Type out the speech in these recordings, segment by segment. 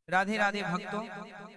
राधे राधे भक्तों,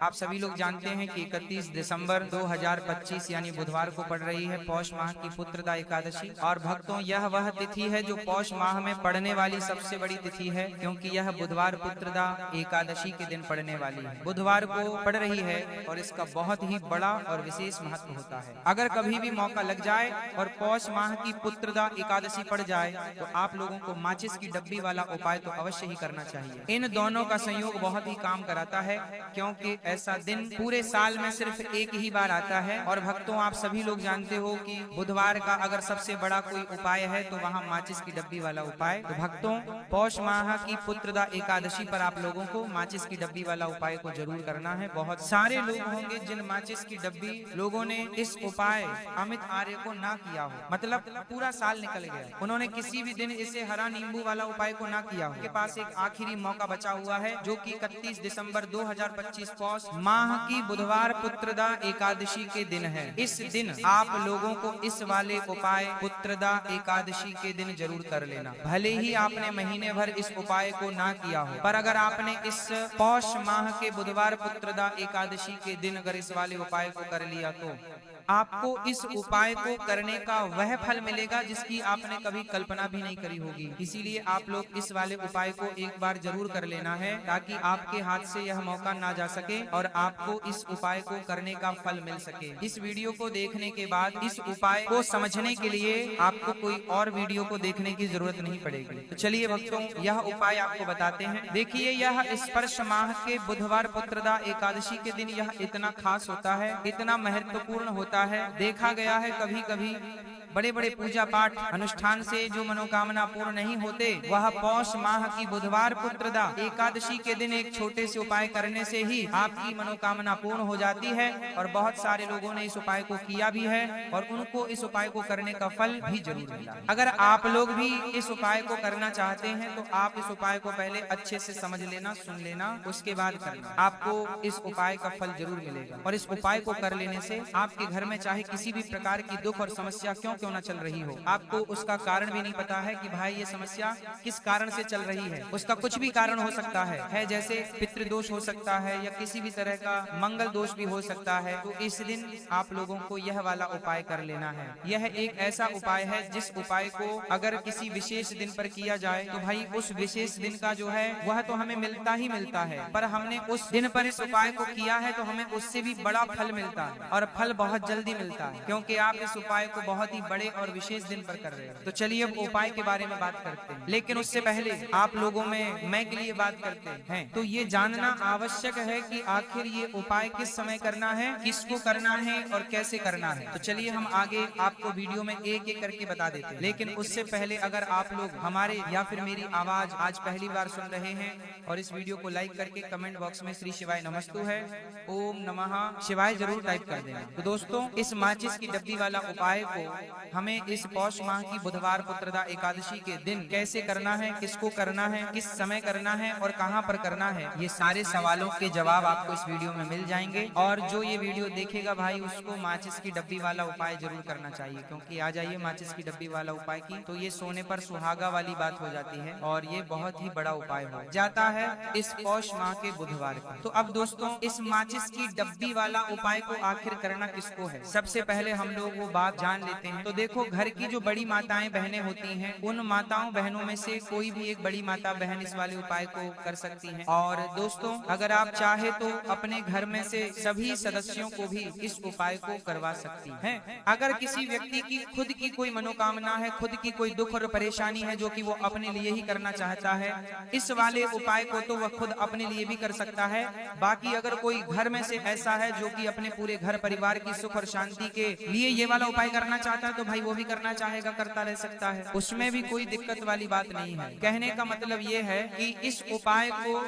आप सभी लोग जानते हैं कि 31 दिसंबर 2025 यानी बुधवार को पड़ रही है पौष माह की पुत्रदा एकादशी। और भक्तों, यह वह तिथि है जो पौष माह में पड़ने वाली सबसे बड़ी तिथि है, क्योंकि यह बुधवार पुत्रदा एकादशी के दिन पड़ने वाली है। बुधवार को पड़ रही है और इसका बहुत ही बड़ा और विशेष महत्व होता है। अगर कभी भी मौका लग जाए और पौष माह की पुत्रदा एकादशी पड़ जाए तो आप लोगों को माचिस की डब्बी वाला उपाय तो अवश्य ही करना चाहिए। इन दोनों का संयोग बहुत ही काम कराता है, क्योंकि ऐसा दिन पूरे साल में सिर्फ एक ही बार आता है। और भक्तों, आप सभी लोग जानते हो कि बुधवार का अगर सबसे बड़ा कोई उपाय है तो वहाँ माचिस की डब्बी वाला उपाय। तो भक्तों, पौष माह की पुत्रदा एकादशी पर आप लोगों को माचिस की डब्बी वाला उपाय को जरूर करना है। बहुत सारे लोग होंगे जिन माचिस की डब्बी लोगों ने इस उपाय अमित आर्य को ना किया हो, मतलब पूरा साल निकल गया, उन्होंने किसी भी दिन इसे हरा नींबू वाला उपाय को ना किया हो। उनके पास एक आखिरी मौका बचा हुआ है, जो कि 31 दिसंबर 2025 पौष माह की बुधवार पुत्रदा एकादशी के दिन है। इस दिन आप लोगों को इस वाले उपाय पुत्रदा एकादशी के दिन जरूर कर लेना। भले ही आपने महीने भर इस उपाय को ना किया हो, पर अगर आपने इस पौष माह के बुधवार पुत्रदा एकादशी के दिन अगर इस वाले उपाय को कर लिया तो आपको इस उपाय को करने का वह फल मिलेगा जिसकी आपने कभी कल्पना भी नहीं करी होगी। इसीलिए आप लोग इस वाले उपाय को एक बार जरूर कर लेना है, ताकि आपके हाथ से यह मौका ना जा सके और आपको इस उपाय को करने का फल मिल सके। इस वीडियो को देखने के बाद इस उपाय को समझने के लिए आपको कोई और वीडियो को देखने की जरूरत नहीं पड़ेगी। तो चलिए भक्तों, यह उपाय आपको बताते हैं। देखिए, यह स्पर्श माह के बुधवार पुत्रदा एकादशी के दिन यह इतना खास होता है, इतना महत्वपूर्ण होता है। देखा गया है कभी कभी बड़े बड़े पूजा पाठ अनुष्ठान से जो मनोकामना पूर्ण नहीं होते, वह पौष माह की बुधवार पुत्रदा एकादशी के दिन एक छोटे से उपाय करने से ही आपकी मनोकामना पूर्ण हो जाती है। और बहुत सारे लोगों ने इस उपाय को किया भी है और उनको इस उपाय को करने का फल भी जरूर मिला। अगर आप लोग भी इस उपाय को करना चाहते हैं तो आप इस उपाय को पहले अच्छे से समझ लेना, सुन लेना, उसके बाद करना। आपको इस उपाय का फल जरूर मिलेगा। और इस उपाय को कर लेने से आपके घर में चाहे किसी भी प्रकार की दुख और समस्या क्यों ना चल रही हो, आपको उसका कारण भी नहीं पता है कि भाई ये समस्या किस कारण से चल रही है। उसका कुछ भी कारण हो सकता है जैसे पितृदोष हो सकता है या किसी भी तरह का मंगल दोष भी हो सकता है। तो इस दिन आप लोगों को यह वाला उपाय कर लेना है। यह एक ऐसा उपाय है जिस उपाय को अगर किसी विशेष दिन पर किया जाए तो भाई उस विशेष दिन का जो है वह तो हमें मिलता ही मिलता है, पर हमने उस दिन पर इस उपाय को किया है तो हमें उससे भी बड़ा फल मिलता है, और फल बहुत जल्दी मिलता है, क्योंकि आप इस उपाय को बहुत ही बड़े और विशेष दिन पर कर रहे हैं। तो चलिए अब उपाय के बारे में बात करते हैं, लेकिन उससे पहले आप लोगों में मैं के लिए बात करते हैं। तो ये जानना आवश्यक है कि आखिर ये उपाय किस समय करना है, किसको करना है और कैसे करना है। तो चलिए हम आगे आपको वीडियो में एक एक करके बता देते हैं। लेकिन उससे पहले अगर आप लोग हमारे या फिर मेरी आवाज आज पहली बार सुन रहे हैं और इस वीडियो को लाइक करके कमेंट बॉक्स में श्री शिवाय नमस्तु है, ओम नमः शिवाय जरूर टाइप कर देना। तो दोस्तों, इस माचिस की डब्बी वाला उपाय को हमें इस पौष माह की बुधवार पुत्रदा एकादशी के दिन कैसे करना है, किसको करना है, किस समय करना है और कहां पर करना है, ये सारे सवालों के जवाब आपको इस वीडियो में मिल जाएंगे। और जो ये वीडियो देखेगा भाई उसको माचिस की डब्बी वाला उपाय जरूर करना चाहिए, क्योंकि आ जाइए माचिस की डब्बी वाला उपाय की तो ये सोने पर सुहागा वाली बात हो जाती है और ये बहुत ही बड़ा उपाय हो जाता है इस पौष माह के बुधवार का। तो अब दोस्तों, इस माचिस की डब्बी वाला उपाय को आखिर करना किसको है, सबसे पहले हम लोग वो बात जान लेते हैं। तो देखो, घर की जो बड़ी माताएं बहनें होती हैं, उन माताओं बहनों में से कोई भी एक बड़ी माता बहन इस वाले उपाय को कर सकती हैं। और दोस्तों, अगर आप चाहे तो अपने घर में से सभी सदस्यों को भी इस उपाय को करवा सकती हैं। अगर किसी व्यक्ति की खुद की कोई मनोकामना है, खुद की कोई दुख और परेशानी है जो कि वो अपने लिए ही करना चाहता है, इस वाले उपाय को तो वह खुद अपने लिए भी कर सकता है। बाकी अगर कोई घर में से ऐसा है जो कि अपने पूरे घर परिवार की सुख और शांति के लिए ये वाला उपाय करना चाहता है तो भाई वो भी करना चाहेगा, करता रह सकता है, उसमें भी कोई दिक्कत वाली बात नहीं है। कहने का मतलब ये है कि इस उपाय को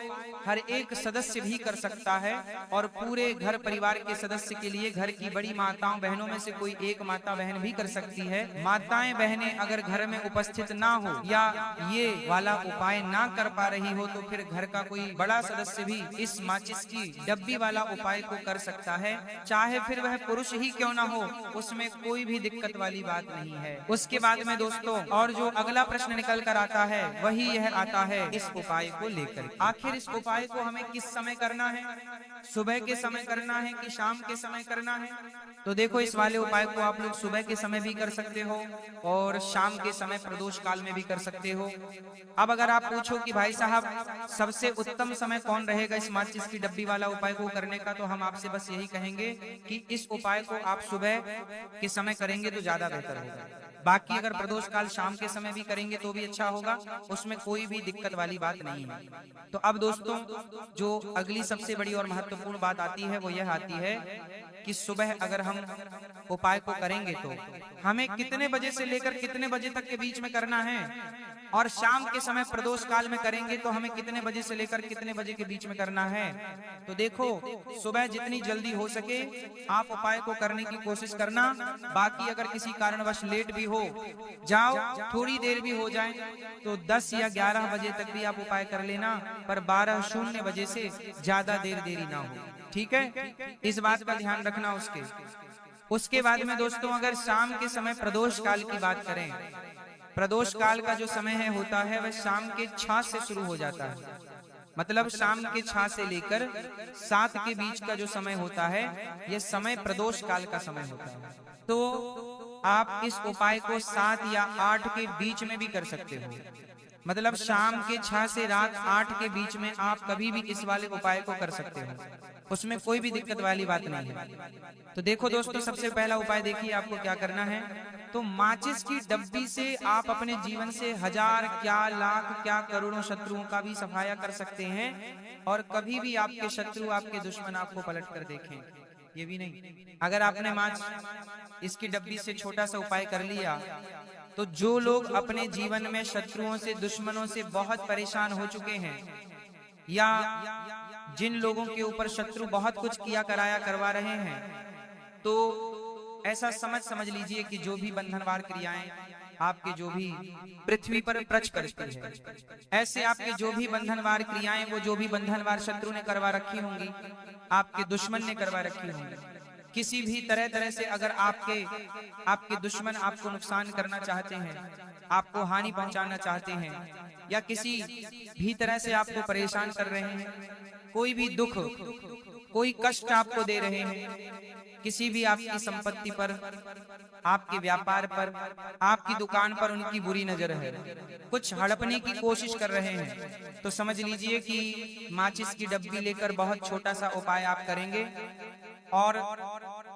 हर एक सदस्य भी कर सकता है और पूरे घर परिवार के सदस्य के लिए घर की बड़ी माताओं बहनों में से कोई एक माता बहन भी कर सकती है। माताएं बहनें अगर घर में उपस्थित ना हो या ये वाला उपाय ना कर पा रही हो तो फिर घर का कोई बड़ा सदस्य भी इस माचिस की डब्बी वाला उपाय को कर सकता है, चाहे फिर वह पुरुष ही क्यों ना हो, उसमें कोई भी दिक्कत वाली वाली बात नहीं है। उसके बाद में दोस्तों और जो अगला प्रश्न निकल कर आता है वही यह आता है इस उपाय को लेकर, आखिर इस उपाय को हमें किस समय करना है, सुबह के समय करना है कि शाम के समय करना है। तो देखो इस वाले उपाय को आप लोग सुबह के समय भी कर सकते हो और शाम के समय प्रदोष काल में भी कर सकते हो। अब अगर आप पूछो कि भाई साहब सबसे उत्तम समय कौन रहेगा इस माचिस की डब्बी वाला उपाय को करने का, तो हम आपसे बस यही कहेंगे कि इस उपाय को आप सुबह के समय करेंगे तो ज्यादा बेहतर होगा। बाकी अगर प्रदोष काल शाम के समय भी करेंगे तो भी अच्छा होगा, उसमें कोई भी दिक्कत वाली बात नहीं है। तो अब दोस्तों जो अगली सबसे बड़ी और महत्वपूर्ण बात आती है वो यह आती है कि सुबह अगर हम उपाय को करेंगे तो हमें कितने बजे से लेकर कितने बजे तक के बीच में करना है, और शाम के समय प्रदोष काल में करेंगे तो हमें कितने बजे से लेकर कितने बजे के बीच में करना है। तो देखो सुबह जितनी जल्दी हो सके आप उपाय को करने की कोशिश करना। बाकी अगर किसी कारणवश लेट भी हो जाओ, थोड़ी देर भी हो जाए तो 10 या 11 बजे तक भी आप उपाय कर लेना, पर 12:00 बजे से ज्यादा देरी ना हो। ठीक है, इस बात का ध्यान रखना। उसके बाद में दोस्तों अगर शाम के समय प्रदोष काल की बात करें, प्रदोष काल का जो समय है होता है वह शाम के 6 से शुरू हो जाता है। मतलब शाम के 6 से लेकर 7 के बीच का जो समय होता है यह समय प्रदोष काल का समय होता है। तो आप इस उपाय को 7 या 8 के बीच में भी कर सकते हो। मतलब शाम के 6 से रात 8 के बीच में आप कभी भी इस वाले उपाय को कर सकते हो, उसमें कोई भी दिक्कत वाली बात नहीं है। तो देखो दोस्तों सबसे पहला उपाय देखिए आपको क्या करना है। तो माचिस की डब्बी से आप अपने जीवन से 1000 क्या लाख क्या करोड़ों शत्रुओं का भी सफाया कर सकते हैं, और कभी भी आपके शत्रु आपके दुश्मन आपको पलट कर देखें ये भी नहीं। अगर आपने इसकी डब्बी से छोटा सा उपाय कर लिया तो जो लोग अपने जीवन में शत्रुओं से दुश्मनों से बहुत परेशान हो चुके हैं, या जिन लोगों के ऊपर शत्रु बहुत कुछ किया कराया करवा रहे हैं, तो ऐसा समझ लीजिए कि जो भी बंधनवार क्रियाएं आपके जो भी पृथ्वी पर प्रच करती है, ऐसे आपके जो भी बंधनवार क्रियाएं वो जो भी बंधनवार शत्रु ने करवा रखी होंगी, आपके दुश्मन ने करवा रखी होंगी, किसी भी तरह से अगर आपके दुश्मन आपको नुकसान करना चाहते हैं, आपको हानि पहुंचाना चाहते हैं, या किसी भी तरह से आपको परेशान कर रहे हैं, कोई भी दुख कोई कष्ट आपको दे रहे हैं, किसी भी आपकी संपत्ति पर, आपके व्यापार पर, आपकी दुकान पर उनकी बुरी नजर है, कुछ हड़पने की कोशिश कर रहे हैं, तो समझ लीजिए कि माचिस की डब्बी लेकर बहुत छोटा सा उपाय आप करेंगे, और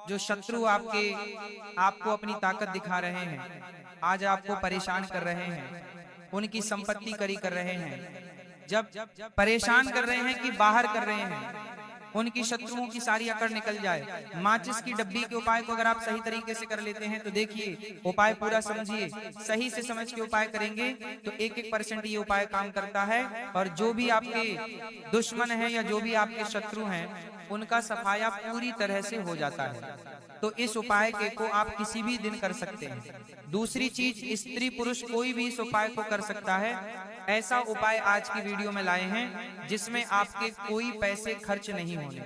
जो शत्रु आपको अपनी ताकत दिखा रहे हैं, आज आपको परेशान कर रहे हैं, उनकी संपत्ति करी कर रहे हैं, जब परेशान कर रहे हैं कि बाहर कर रहे हैं, उनकी शत्रुओं की सारी अकड़ निकल जाए। माचिस की डब्बी के उपाय को अगर आप सही तरीके से कर लेते हैं तो देखिए उपाय पूरा समझिए, सही से समझ के उपाय करेंगे तो 1% ये उपाय काम करता है, और जो भी आपके दुश्मन हैं या जो भी आपके शत्रु हैं उनका सफाया पूरी तरह से हो जाता है। तो इस उपाय को आप किसी भी दिन कर सकते हैं। दूसरी चीज, स्त्री पुरुष कोई भी इस उपाय को कर सकता है। ऐसा उपाय आज की वीडियो में लाए हैं जिसमें आपके कोई पैसे खर्च नहीं होने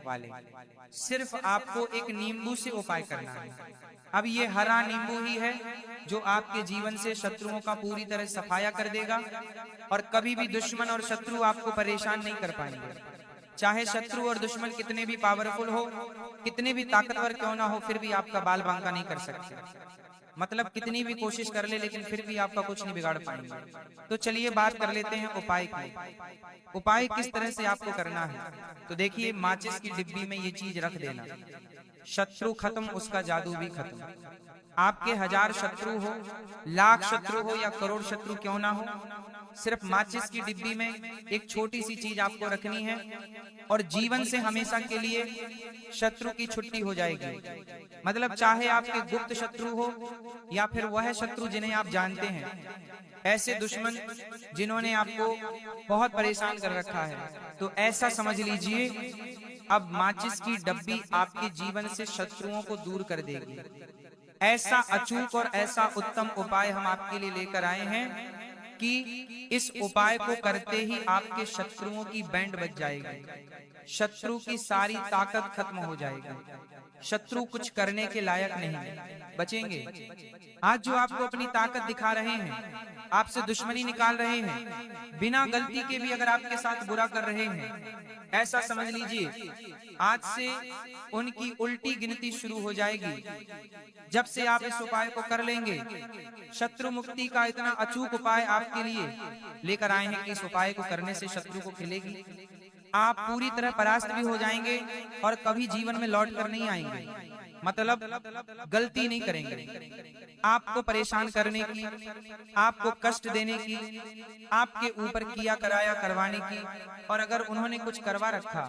वाले, सिर्फ आपको एक नींबू से उपाय करना है। अब ये हरा नींबू ही है जो आपके जीवन से शत्रुओं का पूरी तरह सफाया कर देगा, और कभी भी दुश्मन और शत्रु आपको परेशान नहीं कर पाएंगे। चाहे शत्रु और दुश्मन कितने भी पावरफुल हो, कितने भी ताकतवर क्यों ना हो, फिर भी आपका बाल बांका नहीं कर सकते। मतलब कितनी भी कोशिश कर ले लेकिन फिर भी आपका कुछ नहीं बिगाड़ पाएंगे। तो चलिए बात कर लेते हैं उपाय की। उपाय किस तरह से आपको करना है, तो देखिए माचिस की डिब्बी में ये चीज रख देना, शत्रु खत्म उसका जादू भी खत्म। आपके 1000 शत्रु हो, लाख शत्रु हो या करोड़ शत्रु क्यों ना हो, सिर्फ माचिस की डिब्बी में एक छोटी सी चीज आपको रखनी है, और जीवन से हमेशा के लिए शत्रु की छुट्टी हो जाएगी। मतलब चाहे आपके गुप्त शत्रु हो या फिर वह शत्रु जिन्हें आप जानते हैं, ऐसे दुश्मन जिन्होंने आपको बहुत परेशान कर रखा है, तो ऐसा समझ लीजिए अब माचिस की डब्बी आपके जीवन से शत्रुओं को दूर कर देगी। ऐसा अचूक और ऐसा उत्तम उपाय हम आपके लिए लेकर आए हैं कि इस उपाय को करते ही आपके शत्रुओं की बैंड बज जाएगी, शत्रु की सारी ताकत खत्म हो जाएगी, शत्रु कुछ करने के लायक नहीं बचेंगे। आज जो आपको अपनी ताकत दिखा रहे हैं, आपसे दुश्मनी निकाल रहे हैं, बिना गलती के भी अगर आपके साथ बुरा कर रहे हैं, ऐसा समझ लीजिए आज से उनकी उल्टी गिनती शुरू हो जाएगी। जब से आप इस उपाय को कर लेंगे, शत्रु मुक्ति का इतना अचूक उपाय आपके लिए लेकर आए हैं कि इस उपाय को करने से शत्रु को खिलेगी, आप पूरी तरह परास्त भी हो जाएंगे और कभी जीवन में लौट कर नहीं आएंगे। मतलब गलती नहीं करेंगे। आपको परेशान करने की, आपको कष्ट देने की, आपके ऊपर किया कराया करवाने की, और अगर उन्होंने कुछ करवा रखा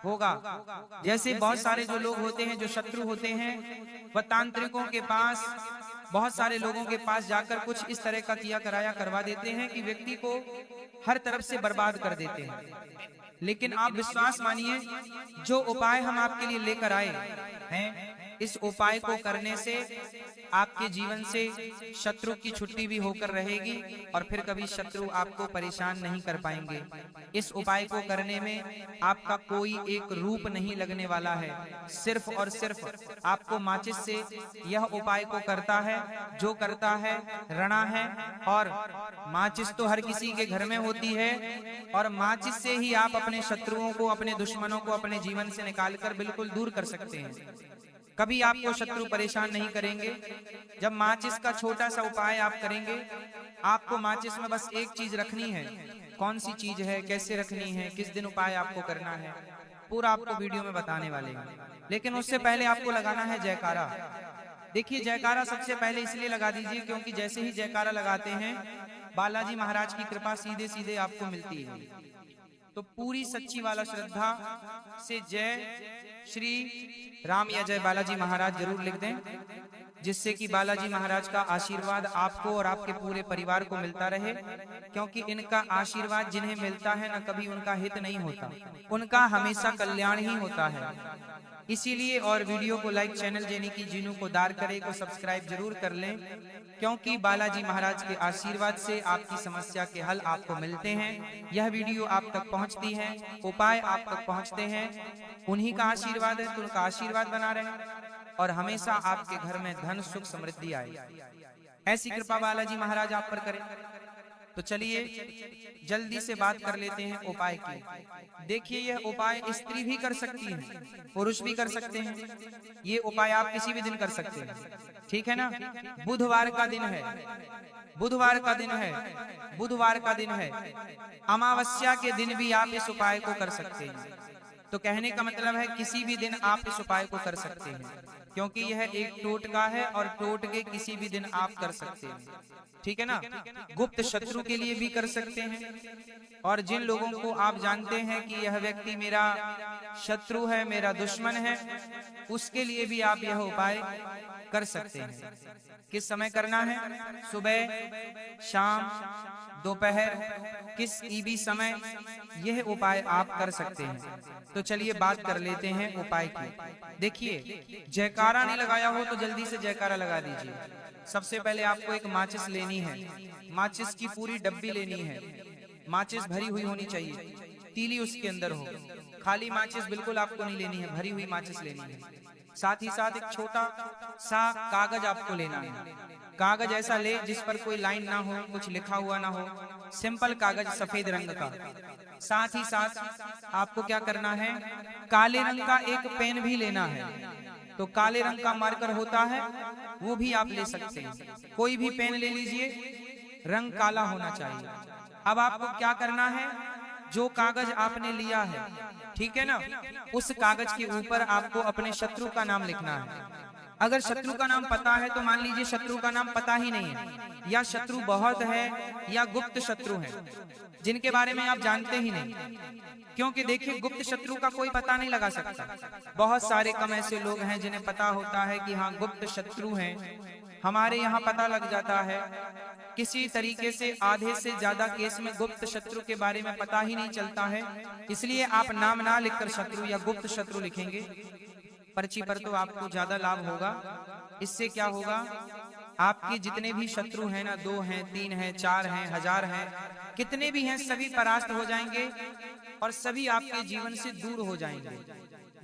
होगा, जैसे बहुत सारे जो लोग होते हैं, जो शत्रु होते हैं, वह तांत्रिकों के पास, बहुत सारे लोगों के पास जाकर कुछ इस तरह का किया कराया करवा देते हैं कि व्यक्ति को हर तरफ से बर्बाद कर देते हैं। लेकिन आप विश्वास मानिए, जो उपाय हम आपके लिए लेकर आए हैं, इस उपाय को करने से आपके जीवन से शत्रु की छुट्टी भी होकर रहेगी और फिर कभी शत्रु आपको परेशान नहीं कर पाएंगे। इस उपाय को करने में आपका कोई एक रूप नहीं लगने वाला है, सिर्फ और सिर्फ आपको माचिस से यह उपाय को करता है। जो करता है रणा है, और माचिस तो हर किसी के घर में होती है, और माचिस से ही आप अपने शत्रुओं को, अपने दुश्मनों को अपने जीवन से निकालकर बिल्कुल दूर कर सकते हैं। कभी आपको शत्रु परेशान नहीं करेंगे। जब माचिस का छोटा सा उपाय आप करेंगे, आपको माचिस में बस एक चीज रखनी है। कौन सी चीज है, कैसे रखनी है, किस दिन उपाय आपको करना है, पूरा आपको वीडियो में बताने वाले हैं। लेकिन उससे पहले आपको लगाना है जयकारा। देखिए, जयकारा सबसे पहले इसलिए लगा दीजिए क्योंकि जैसे ही जयकारा लगाते हैं, बालाजी महाराज की कृपा सीधे सीधे आपको मिलती है। तो पूरी सच्ची वाला श्रद्धा से जय श्री राम या जय बालाजी महाराज जरूर लिख दें, जिससे कि बालाजी महाराज का आशीर्वाद आपको और आपके पूरे परिवार को मिलता रहे। क्योंकि इनका आशीर्वाद जिन्हें मिलता है ना, कभी उनका हित नहीं होता, उनका हमेशा कल्याण ही होता है। इसीलिए, और वीडियो को लाइक, चैनल जेनी की जीनू को दार करे को सब्सक्राइब जरूर कर लें, क्योंकि बालाजी महाराज के आशीर्वाद से आपकी समस्या के हल आपको मिलते हैं। यह वीडियो आप तक पहुंचती है, उपाय आप तक पहुंचते हैं, उन्हीं का आशीर्वाद है। तो उनका आशीर्वाद बना रहे और हमेशा आपके घर में धन, सुख, समृद्धि आए, ऐसी कृपा बालाजी महाराज आप पर करें। तो चलिए जल्दी से बात कर लेते हैं उपाय की। देखिए, यह उपाय स्त्री भी कर सकती है, पुरुष भी कर सकते हैं। ये उपाय आप किसी भी दिन कर सकते हैं, ठीक है ना। बुधवार का दिन है, बुधवार का दिन है, बुधवार का दिन है, अमावस्या के दिन भी आप इस उपाय को कर सकते हैं। तो कहने का मतलब है किसी भी दिन आप इस उपाय को कर सकते हैं, क्योंकि यह एक टोटका है और टोटके किसी भी दिन आप कर सकते हैं, ठीक है ना। गुप्त शत्रु के लिए भी कर सकते हैं, और जिन लोगों को आप जानते हैं कि यह व्यक्ति मेरा शत्रु है, मेरा दुश्मन है, उसके लिए भी आप यह उपाय कर सकते हैं। किस समय करना है? सुबह, शाम, दोपहर, किसी भी समय यह उपाय आप कर सकते हैं। तो चलिए बात कर लेते हैं उपाय की। देखिए, जयकारा नहीं लगाया हो तो जल्दी से जयकारा लगा दीजिए। सबसे पहले आपको एक माचिस लेनी है, माचिस की पूरी डब्बी लेनी है। माचिस भरी हुई होनी चाहिए, तीली उसके अंदर हो। खाली माचिस बिल्कुल आपको नहीं लेनी है, भरी हुई माचिस लेनी है। साथ ही साथ एक छोटा सा कागज आपको लेना है। कागज ऐसा ले जिस पर कोई लाइन ना हो, कुछ लिखा हुआ ना हो, सिंपल कागज सफेद रंग का। साथ ही साथ आपको क्या करना है, काले रंग का एक पेन भी लेना है। तो काले रंग का मार्कर होता है, वो भी आप ले सकते हैं। कोई भी पेन ले लीजिए, रंग काला होना चाहिए। अब आपको क्या करना है, जो कागज आपने लिया है, ठीक है ना, उस कागज के ऊपर आपको अपने शत्रु का नाम लिखना है। अगर शत्रु का नाम पता है तो मान लीजिए शत्रु का नाम पता ही नहीं है, या शत्रु बहुत है, या गुप्त शत्रु है जिनके बारे में आप जानते ही नहीं। क्योंकि देखिए, गुप्त शत्रु का कोई पता नहीं लगा सकता। बहुत सारे कम ऐसे लोग हैं जिन्हें पता होता है कि हाँ गुप्त शत्रु हैं। हमारे यहाँ पता लग जाता है किसी तरीके से, आधे से ज्यादा केस में गुप्त शत्रु के बारे में पता ही नहीं चलता है। इसलिए आप नाम ना लिखकर शत्रु या गुप्त शत्रु लिखेंगे पर्ची पर, तो आपको ज्यादा लाभ होगा। इससे क्या होगा, आपके जितने भी शत्रु हैं ना, 2 हैं, 3 हैं, 4 हैं, 1000 हैं, कितने भी हैं, सभी परास्त हो जाएंगे। और सभी आपके जीवन से दूर हो जाएंगे,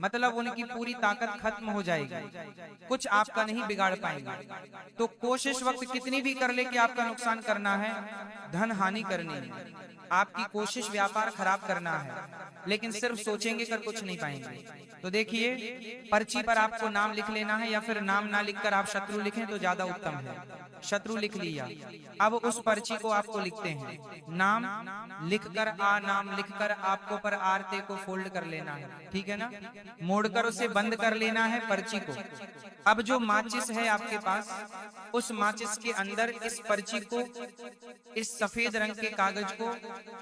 मतलब उनकी पूरी ताकत खत्म हो जाएगी, कुछ आपका नहीं बिगाड़ पाएंगे। तो कोशिश वक्त कितनी भी कर ले कि आपका नुकसान करना है, धन हानि करनी है, आपकी कोशिश व्यापार खराब करना है, लेकिन सिर्फ सोचेंगे कर कुछ नहीं पाएंगे। तो देखिए, पर्ची पर आपको नाम लिख लेना है, या फिर नाम ना लिखकर आप शत्रु लिखें तो ज्यादा उत्तम है। शत्रु लिख लिया, अब उस पर्ची को आपको लिखते हैं, नाम लिखकर नाम लिखकर आपको पर आरते को फोल्ड कर लेना है, ठीक है ना, मोड़कर उसे बंद कर लेना है पर्ची को। अब जो माचिस है आपके पास, उस माचिस के अंदर इस पर्ची को, इस सफेद रंग के कागज को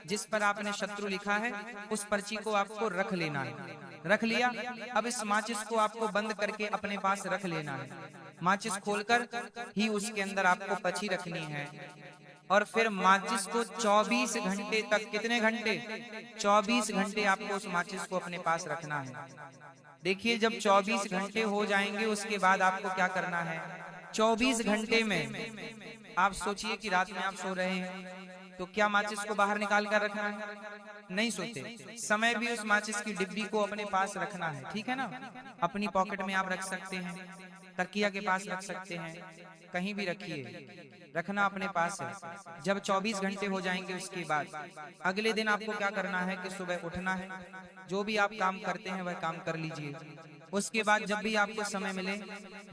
जिस पर आपने शत्रु लिखा है, उस पर्ची को आपको रख लेना है। रख लिया, अब इस माचिस को आपको बंद करके अपने पास रख लेना है। माचिस खोलकर ही उसके अंदर आपको पर्ची रखनी है, और फिर माचिस को 24 घंटे तक, कितने घंटे, 24 घंटे आपको उस माचिस को अपने पास रखना है। देखिए, जब 24 घंटे हो जाएंगे उसके बाद आपको क्या करना है, 24 घंटे में आप सोचिए कि रात में आप सो रहे हैं, तो क्या माचिस को बाहर निकाल कर रखना है? नहीं सोते। समय भी उस माचिस की डिब्बी को अपने पास रखना है, ठीक है ना, अपनी पॉकेट में आप रख सकते हैं, तकिया के पास रख सकते हैं, कहीं भी रखिए, रखना अपने पास है। जब 24 घंटे हो जाएंगे उसके बाद अगले दिन आपको क्या करना है कि सुबह उठना है, जो भी आप काम करते हैं वह काम कर लीजिए। उसके बाद जब भी आपको समय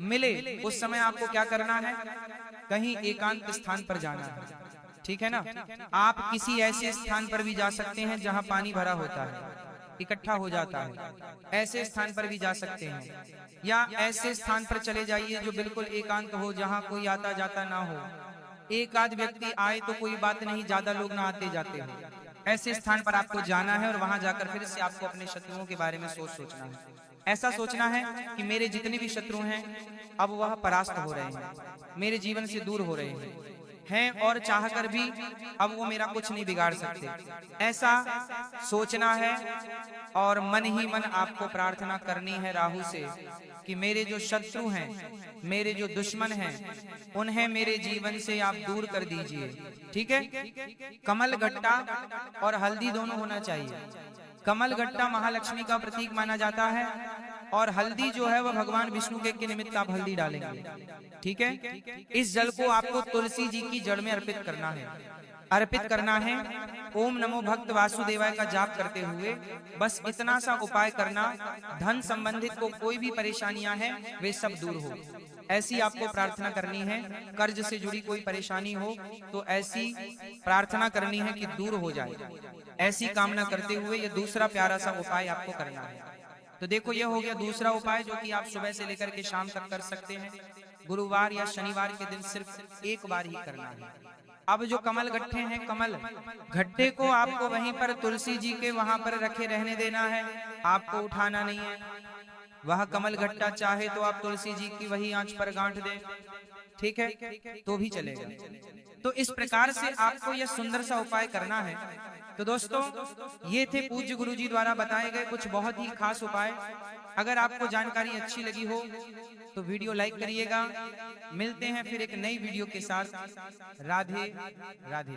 मिले उस समय आपको क्या करना है, कहीं एकांत स्थान पर जाना है, ठीक है ना। आप किसी ऐसे स्थान पर भी जा सकते हैं जहां पानी भरा होता है, इकट्ठा हो जाता है, ऐसे स्थान पर भी जा सकते हैं, या ऐसे स्थान पर चले जाइए जो बिल्कुल एकांत हो, जहां कोई आता जाता ना हो, एक आध व्यक्ति आए तो कोई बात नहीं, ज्यादा लोग ना आते जाते हो। ऐसे स्थान पर आपको जाना है और वहां जाकर फिर से आपको अपने शत्रुओं के बारे में सोचना है। ऐसा सोचना है कि मेरे जितने भी शत्रु हैं अब वह परास्त हो रहे हैं, मेरे जीवन से दूर हो रहे हैं, और चाहकर भी अब वो मेरा कुछ नहीं बिगाड़ सकते। ऐसा सोचना है, और मन ही मन आपको प्रार्थना करनी है राहु से कि मेरे जो शत्रु हैं, मेरे जो दुश्मन हैं, उन्हें मेरे जीवन से आप दूर कर दीजिए, ठीक है। कमल गट्टा और हल्दी दोनों होना चाहिए। कमल गट्टा महालक्ष्मी का प्रतीक माना जाता है, और हल्दी जो है वह भगवान विष्णु के निमित्त आप हल्दी डालेंगे, ठीक है। इस जल को आपको तुलसी जी की जड़ में अर्पित करना है, ओम नमो भक्त वासुदेवाय का जाप करते हुए। बस इतना सा उपाय करना, धन संबंधित को कोई भी परेशानियां हैं वे सब दूर हो, ऐसी आपको प्रार्थना करनी है। कर्ज से जुड़ी कोई परेशानी हो तो ऐसी प्रार्थना करनी है कि दूर हो जाए, ऐसी कामना करते हुए ये दूसरा प्यारा सा उपाय आपको करना है। तो देखो, ये हो गया दूसरा उपाय, जो कि आप सुबह से लेकर के शाम तक कर सकते हैं। गुरुवार या शनिवार के दिन सिर्फ एक बार ही करना है। अब जो कमल गट्ठे हैं, कमल गट्ठे को आपको वहीं पर तुलसी जी के वहां पर रखे रहने देना है, आपको उठाना नहीं है। वह कमल गट्टा चाहे तो आप तुलसी जी की वही आंच पर गांठ दें, ठीक है, तो भी चलेगा। तो इस प्रकार से आपको यह सुंदर सा उपाय करना है। तो दोस्तों, ये थे पूज्य गुरु जी द्वारा बताए गए कुछ बहुत ही खास उपाय। अगर आपको जानकारी अच्छी लगी हो तो वीडियो लाइक करिएगा। मिलते हैं फिर एक नई वीडियो के साथ। राधे राधे।